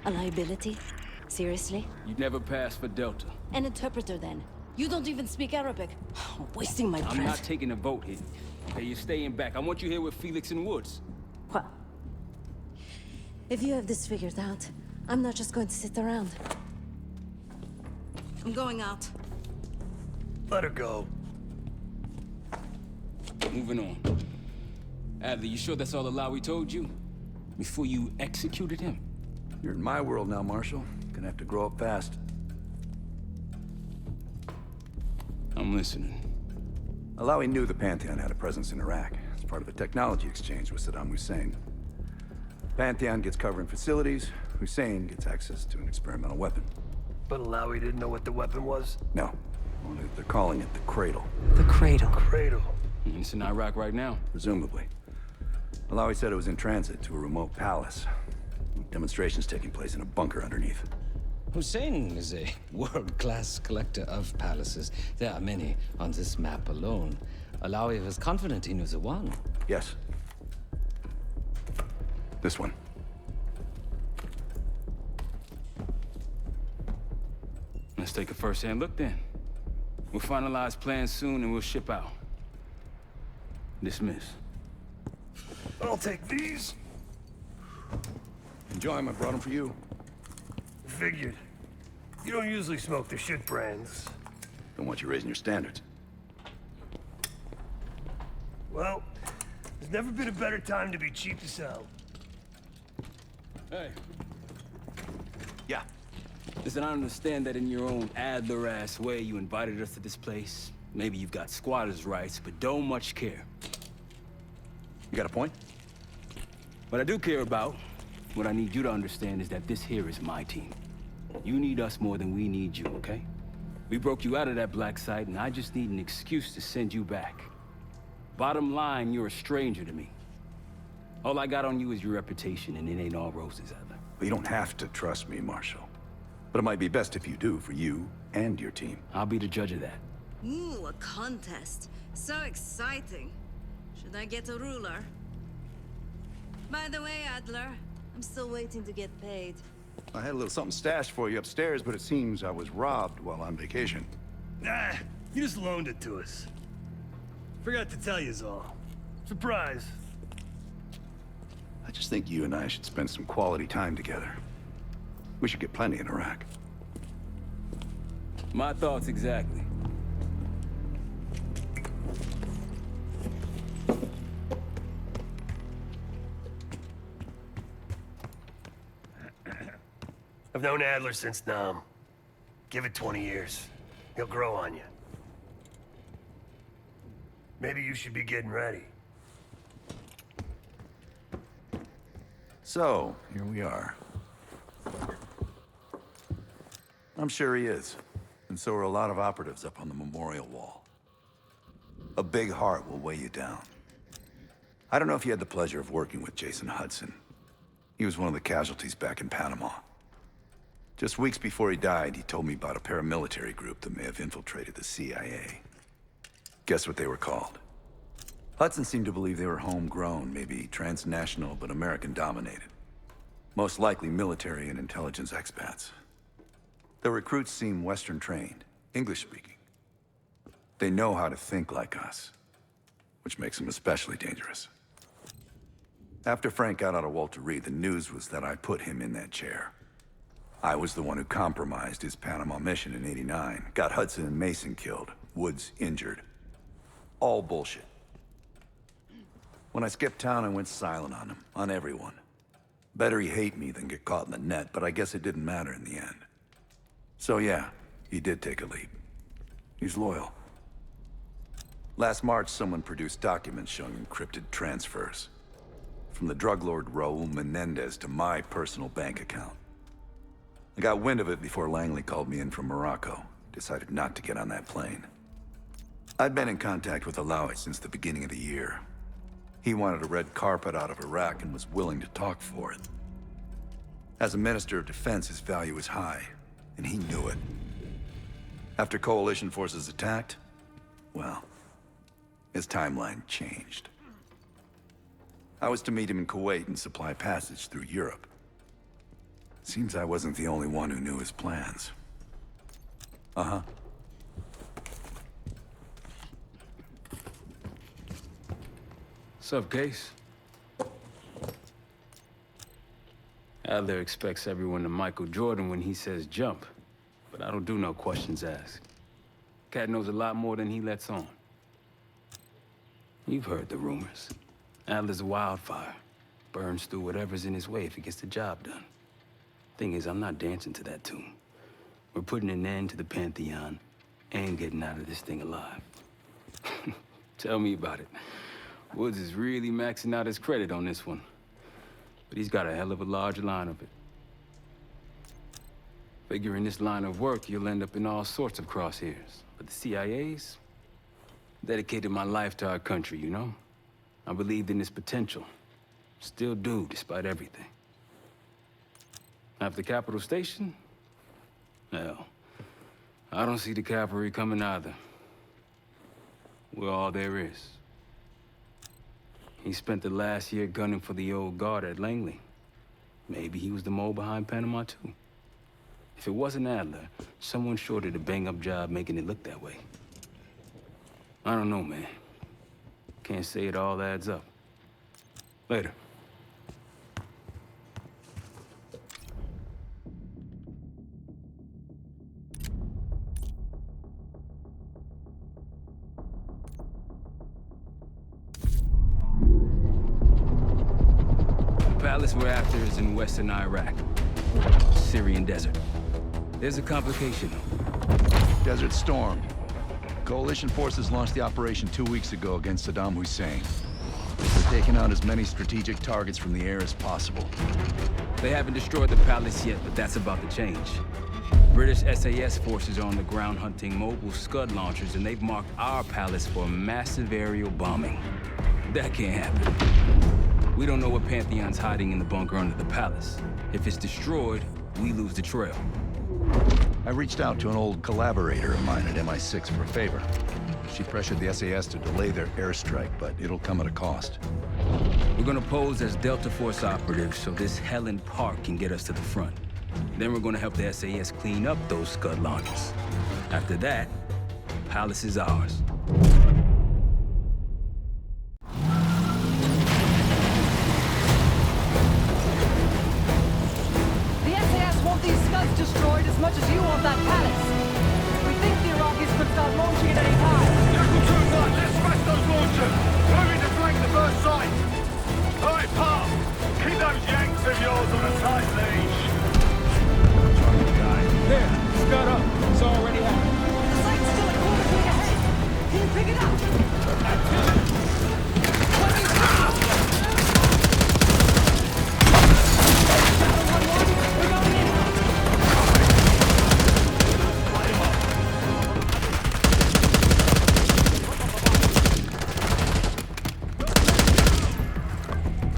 A liability? Seriously? You'd never pass for Delta. An interpreter then? You don't even speak Arabic. Wasting my breath. I'm not taking a vote here. Okay, you're staying back. I want you here with Felix and Woods. Well, if you have this figured out, I'm not just going to sit around. I'm going out. Let her go. Moving on. Adler, you sure that's all the lie we told you? Before you executed him? You're in my world now, Marshal. Gonna have to grow up fast. I'm listening. Alawi knew the Pantheon had a presence in Iraq. It's part of a technology exchange with Saddam Hussein. Pantheon gets cover in facilities. Hussein gets access to an experimental weapon. But Alawi didn't know what the weapon was? No. Only they're calling it the Cradle. The Cradle. Cradle. It's in Iraq right now. Presumably. Alawi said it was in transit to a remote palace. Demonstrations taking place in a bunker underneath. Hussein is a world-class collector of palaces. There are many on this map alone. Alawi was confident he knew the one. Yes. This one. Let's take a first-hand look then. We'll finalize plans soon and we'll ship out. Dismiss. I'll take these. Enjoy them. I brought them for you. Figured. You don't usually smoke the shit brands. Don't want you raising your standards. Well, there's never been a better time to be cheap to sell. Hey. Yeah. Listen, I understand that in your own Adler-ass way you invited us to this place. Maybe you've got squatters' rights, but don't much care. You got a point? What I do care about, what I need you to understand is that this here is my team. You need us more than we need you, okay? We broke you out of that black site, and I just need an excuse to send you back. Bottom line, you're a stranger to me. All I got on you is your reputation, and it ain't all roses, Adler. But you don't have to trust me, Marshal. But it might be best if you do, for you and your team. I'll be the judge of that. Ooh, a contest. So exciting. Should I get a ruler? By the way, Adler, I'm still waiting to get paid. I had a little something stashed for you upstairs, but it seems I was robbed while on vacation. Nah, you just loaned it to us. Forgot to tell you all. Surprise. I just think you and I should spend some quality time together. We should get plenty in Iraq. My thoughts exactly. I've known Adler since Nam. Give it 20 years. He'll grow on you. Maybe you should be getting ready. So, here we are. I'm sure he is. And so are a lot of operatives up on the memorial wall. A big heart will weigh you down. I don't know if you had the pleasure of working with Jason Hudson. He was one of the casualties back in Panama. Just weeks before he died, he told me about a paramilitary group that may have infiltrated the CIA. Guess what they were called? Hudson seemed to believe they were homegrown, maybe transnational, but American-dominated. Most likely military and intelligence expats. The recruits seem Western-trained, English-speaking. They know how to think like us, which makes them especially dangerous. After Frank got out of Walter Reed, the news was that I put him in that chair. I was the one who compromised his Panama mission in '89, got Hudson and Mason killed, Woods injured. All bullshit. When I skipped town, I went silent on him, on everyone. Better he hate me than get caught in the net, but I guess it didn't matter in the end. So yeah, he did take a leap. He's loyal. Last March, someone produced documents showing encrypted transfers. From the drug lord Raul Menendez to my personal bank account. I got wind of it before Langley called me in from Morocco. Decided not to get on that plane. I'd been in contact with Alawi since the beginning of the year. He wanted a red carpet out of Iraq and was willing to talk for it. As a Minister of Defense, his value is high, and he knew it. After coalition forces attacked, well, his timeline changed. I was to meet him in Kuwait and supply passage through Europe. Seems I wasn't the only one who knew his plans. Uh-huh. Sup, Case? Adler expects everyone to Michael Jordan when he says jump, but I don't do no questions asked. Cat knows a lot more than he lets on. You've heard the rumors. Adler's a wildfire. Burns through whatever's in his way if he gets the job done. Thing is, I'm not dancing to that tune. We're putting an end to the Pantheon and getting out of this thing alive. Tell me about it. Woods is really maxing out his credit on this one. But he's got a hell of a large line of it. Figure in this line of work, you'll end up in all sorts of crosshairs. But the CIA's dedicated my life to our country, you know? I believed in its potential. Still do, despite everything. After Capital Station? Hell, I don't see the cavalry coming either. We're all there is. He spent the last year gunning for the old guard at Langley. Maybe he was the mole behind Panama, too. If it wasn't Adler, someone sure did a bang-up job making it look that way. I don't know, man. Can't say it all adds up. Later. The palace we're after is in western Iraq. Syrian desert. There's a complication, though. Desert Storm. Coalition forces launched the operation 2 weeks ago against Saddam Hussein. They're taking out as many strategic targets from the air as possible. They haven't destroyed the palace yet, but that's about to change. British SAS forces are on the ground hunting mobile Scud launchers, and they've marked our palace for massive aerial bombing. That can't happen. We don't know what Pantheon's hiding in the bunker under the palace. If it's destroyed, we lose the trail. I reached out to an old collaborator of mine at MI6 for a favor. She pressured the SAS to delay their airstrike, but it'll come at a cost. We're gonna pose as Delta Force operatives so this Helen Park can get us to the front. Then we're gonna help the SAS clean up those Scud launchers. After that, Palace is ours. The SAS want these Scuds destroyed as much as you want that palace. We think the Iraqis could start launching at any time. Jackal 2-1, let's smash those launchers! Moving to flank the first sight! Alright, Pop! Keep those Yanks of yours on a tight leash! There, Scud up. It's already happening. The site's still a quarter feet ahead. Can you pick it up? We're going in.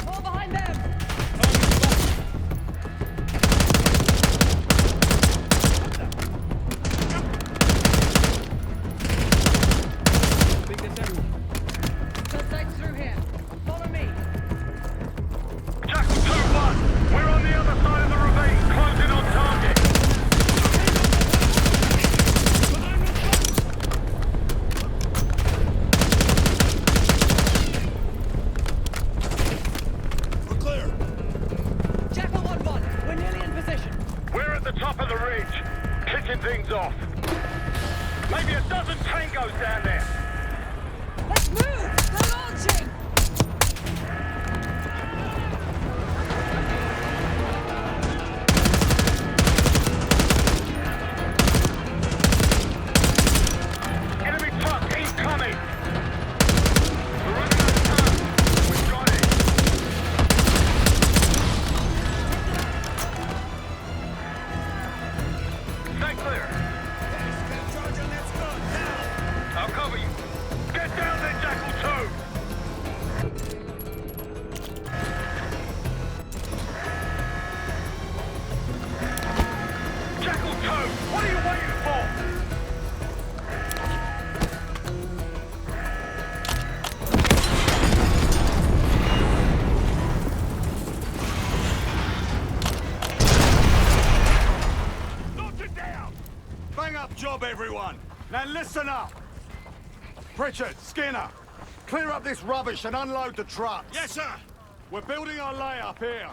Fall behind them. Suspects through here. Follow me. Jackal 2-1, we're on the other side of the ravine, closing on target! We're clear! Jackal 1-1. We're nearly in position. We're at the top of the ridge, kicking things off. Maybe a dozen tangos down there. Let's move! They're launching! Enemy truck incoming! We're running out of time. We've got it. Stay clear. I'll cover you. Good job, everyone. Now listen up. Pritchard, Skinner, clear up this rubbish and unload the trucks. Yes, sir. We're building our layup here.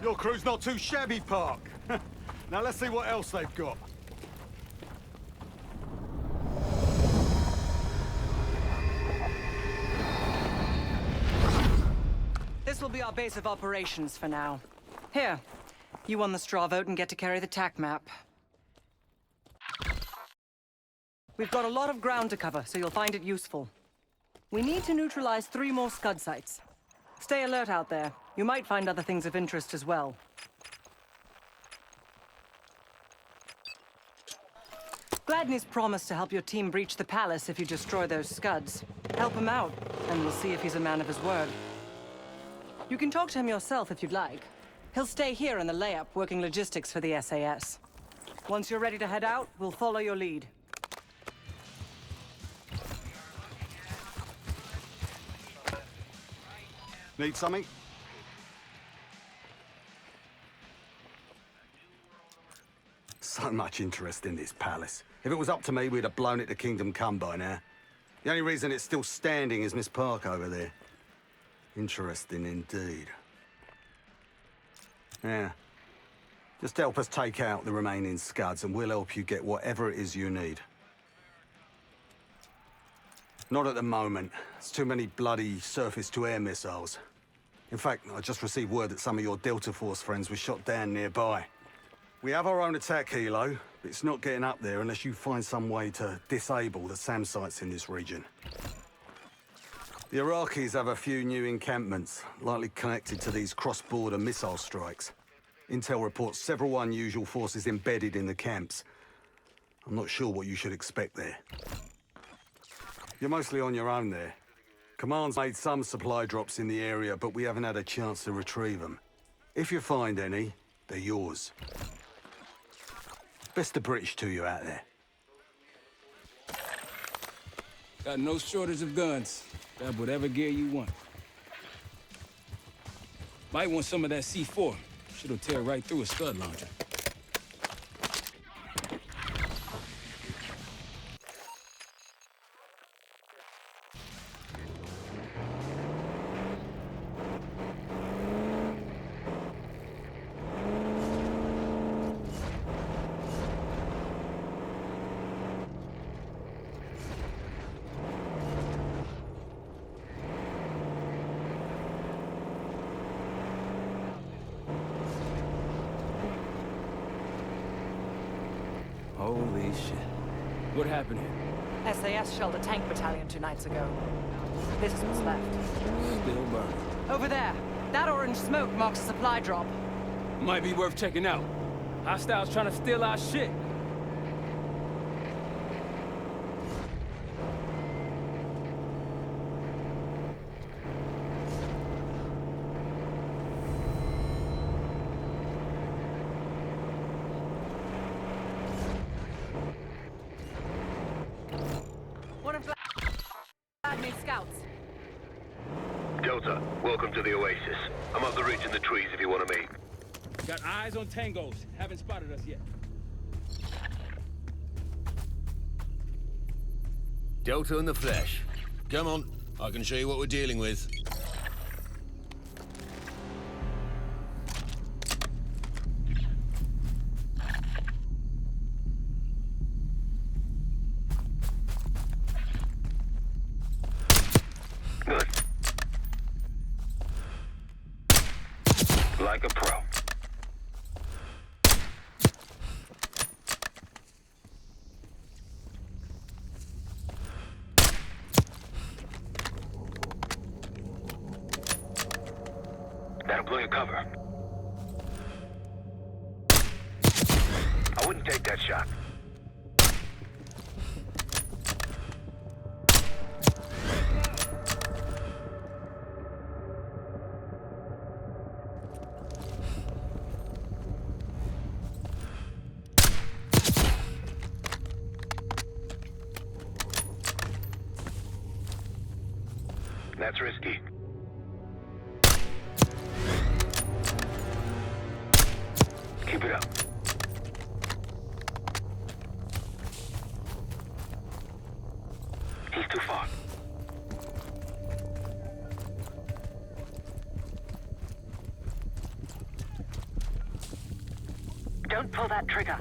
Your crew's not too shabby, Park. Now let's see what else they've got. This will be our base of operations for now. Here, you won the straw vote and get to carry the TAC map. We've got a lot of ground to cover, so you'll find it useful. We need to neutralize 3 more Scud sites. Stay alert out there. You might find other things of interest as well. Gladney's promised to help your team breach the palace if you destroy those Scuds. Help him out, and we'll see if he's a man of his word. You can talk to him yourself if you'd like. He'll stay here in the layup, working logistics for the SAS. Once you're ready to head out, we'll follow your lead. Need something? So much interest in this palace. If it was up to me, we'd have blown it to Kingdom Come by now. The only reason it's still standing is Miss Park over there. Interesting indeed. Yeah. Just help us take out the remaining Scuds and we'll help you get whatever it is you need. Not at the moment. It's too many bloody surface-to-air missiles. In fact, I just received word that some of your Delta Force friends were shot down nearby. We have our own attack helo, but it's not getting up there unless you find some way to disable the SAM sites in this region. The Iraqis have a few new encampments, likely connected to these cross-border missile strikes. Intel reports several unusual forces embedded in the camps. I'm not sure what you should expect there. You're mostly on your own there. Command's made some supply drops in the area, but we haven't had a chance to retrieve them. If you find any, they're yours. Best of British to you out there. Got no shortage of guns. Grab whatever gear you want. Might want some of that C4. Shit'll tear right through a Scud launcher. Holy shit. What happened here? SAS shelled a tank battalion 2 nights ago. This is what's left. Still burning. Over there. That orange smoke marks a supply drop. Might be worth checking out. Hostiles trying to steal our shit. One of Gladney's scouts. Delta, welcome to the Oasis. I'm up the ridge in the trees if you want to meet. Got eyes on tangos. Haven't spotted us yet. Delta in the flesh. Come on, I can show you what we're dealing with. Good. Like a pro. That'll blow your cover. I wouldn't take that shot. That's risky. Keep it up. Don't pull that trigger.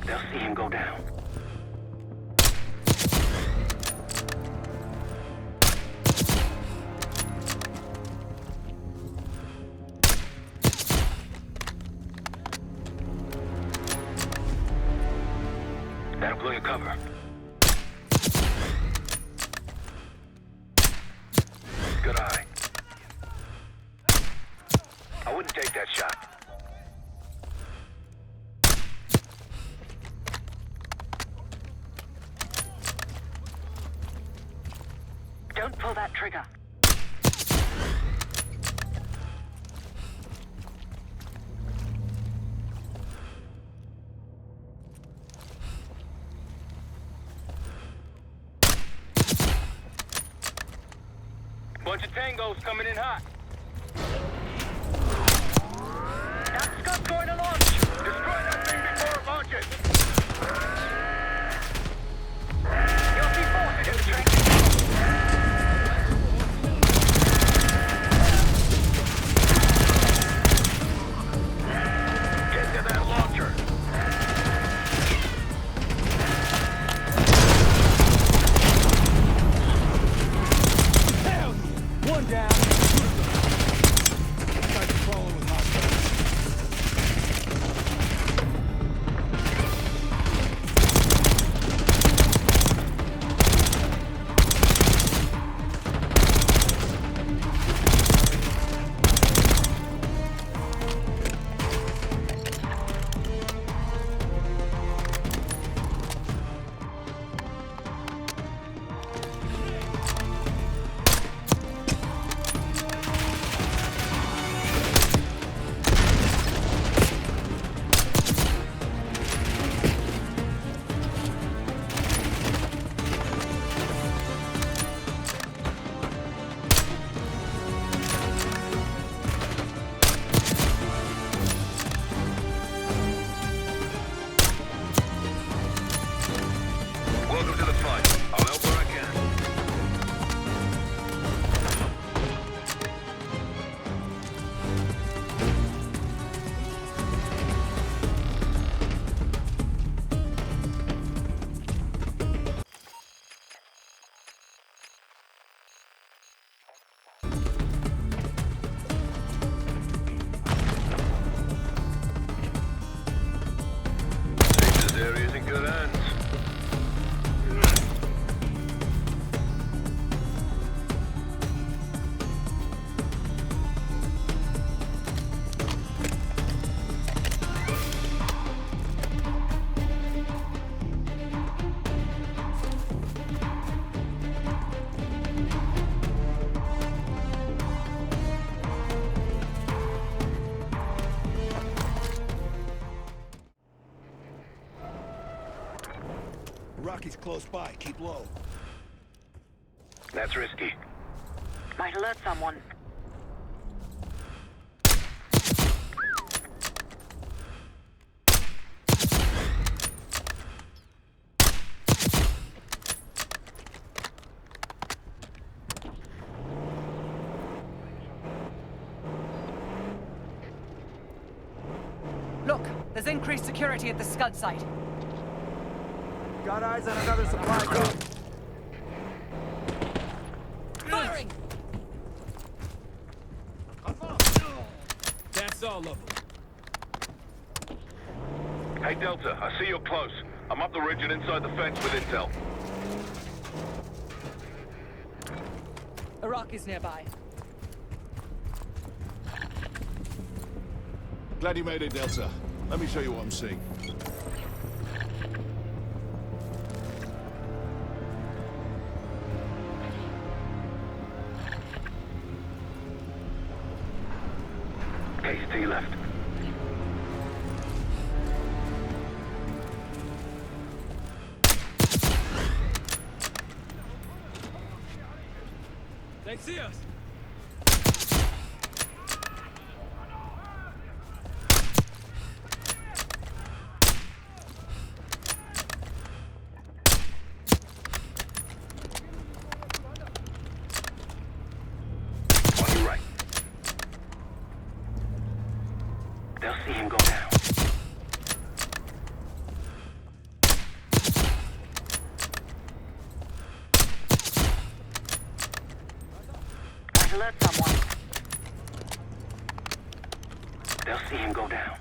They'll see him go down. That'll blow your cover. Good eye. I wouldn't take that shot. Don't pull that trigger. Bunch of tangos coming in hot. That Scud's going to launch! Destroy that thing before it launches. You'll be forced to do Get to that launcher. One down. Started crawling with hostiles. Welcome to the fight. I'll help where I can. Seems this area's in good hands. Rocky's close by. Keep low. That's risky. Might alert someone. Look, there's increased security at the Scud site. Got eyes on another supply drop. Firing! That's all of them. Hey, Delta, I see you're close. I'm up the ridge and inside the fence with intel. Iraqi's nearby. Glad you made it, Delta. Let me show you what I'm seeing. Case T left. They see us. They'll see him go down. I'd alert someone. They'll see him go down.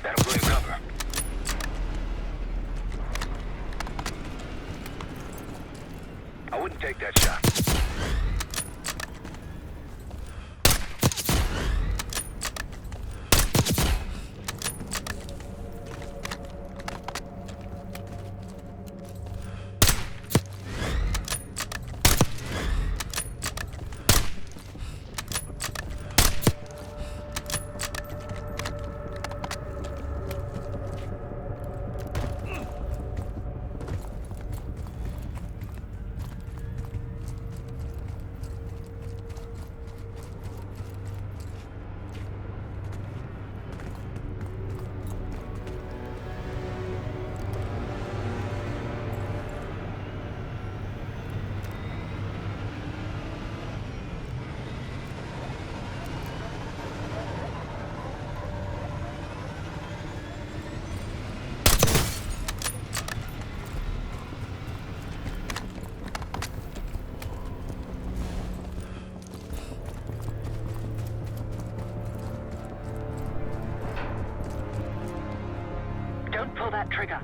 That'll blow your cover. I wouldn't take that shot. Don't pull that trigger.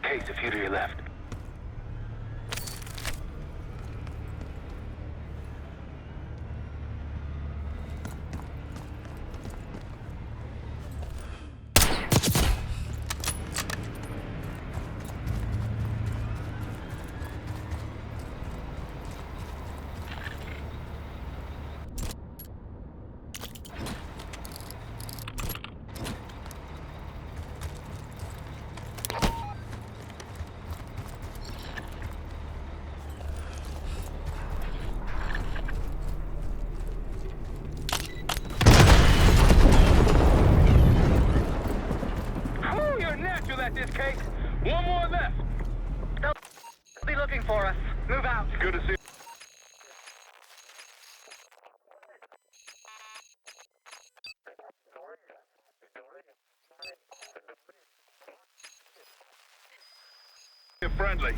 Case, a few to your left. This case. One more left. They'll be looking for us. Move out. Good to see you. Friendly.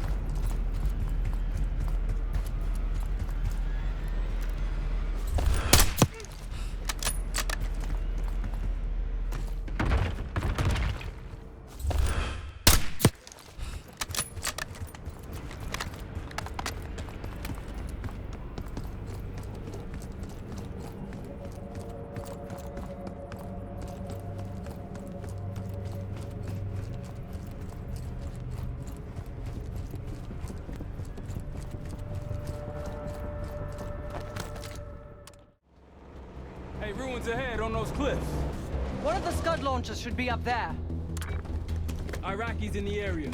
Hey, ruins ahead on those cliffs. One of the Scud launchers should be up there. Iraqis in the area.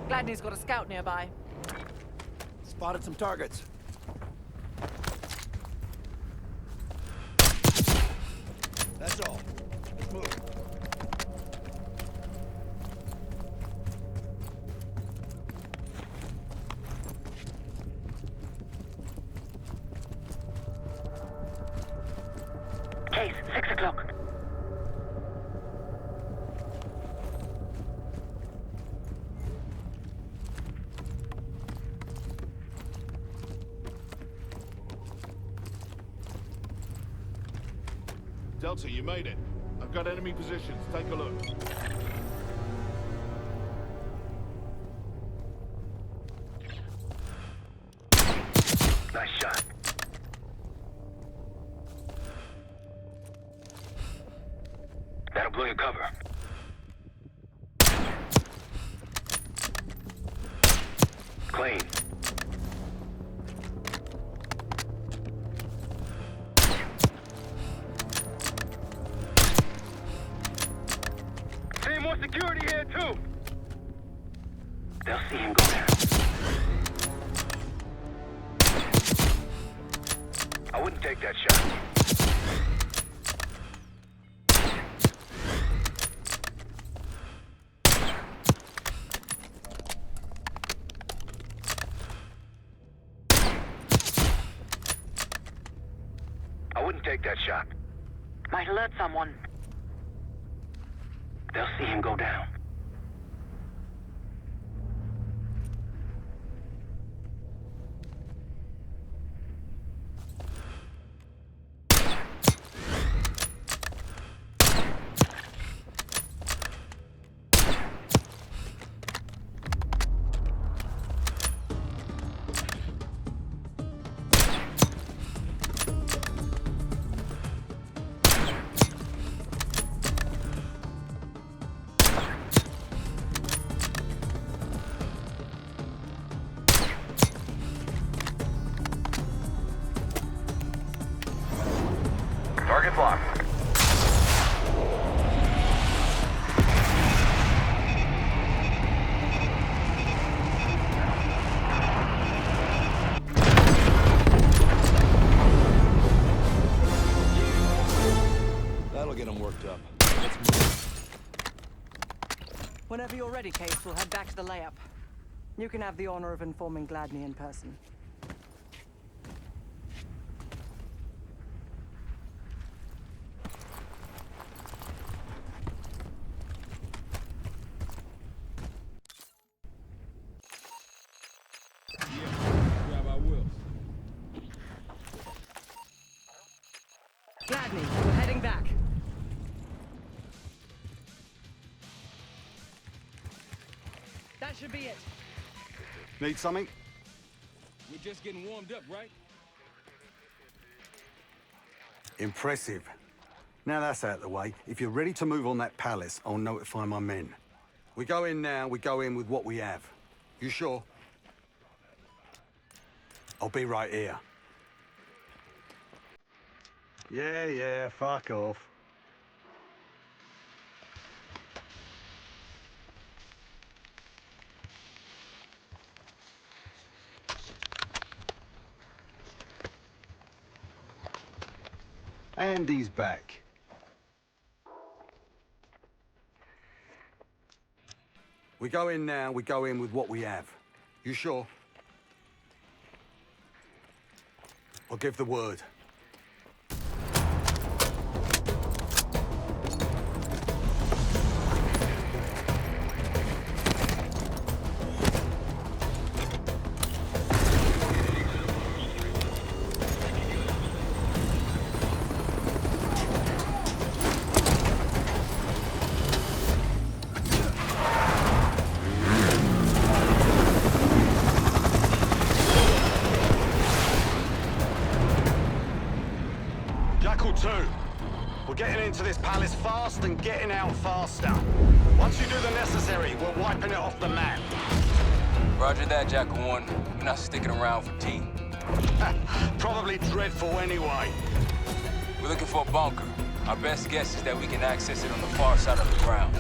Gladney's got a scout nearby. Spotted some targets. That's all. Let's move. Case, 6 o'clock. Delta, you made it. I've got enemy positions. Take a look. Nice shot. That'll blow your cover. Clean. See more security here too. They'll see him go down. I wouldn't take that shot. I wouldn't take that shot. Might alert someone. They'll see him go down. Target locked. That'll get them worked up. Whenever you're ready, Case, we'll head back to the layup. You can have the honor of informing Gladney in person. Grab our wheels. Gladney, we're heading back. That should be it. Need something? We're just getting warmed up, right? Impressive. Now that's out of the way, if you're ready to move on that palace, I'll notify my men. We go in now, we go in with what we have. You sure? I'll be right here. Yeah, fuck off. And he's back. We go in now, we go in with what we have. You sure? I'll give the word. We're getting into this palace fast and getting out faster. Once you do the necessary, we're wiping it off the map. Roger that, Jackal 1. We're not sticking around for tea. Probably dreadful anyway. We're looking for a bunker. Our best guess is that we can access it on the far side of the grounds.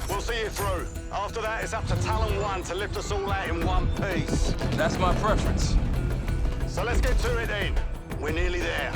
We'll see you through. After that, it's up to Talon 1 to lift us all out in one piece. That's my preference. So let's get to it then. We're nearly there.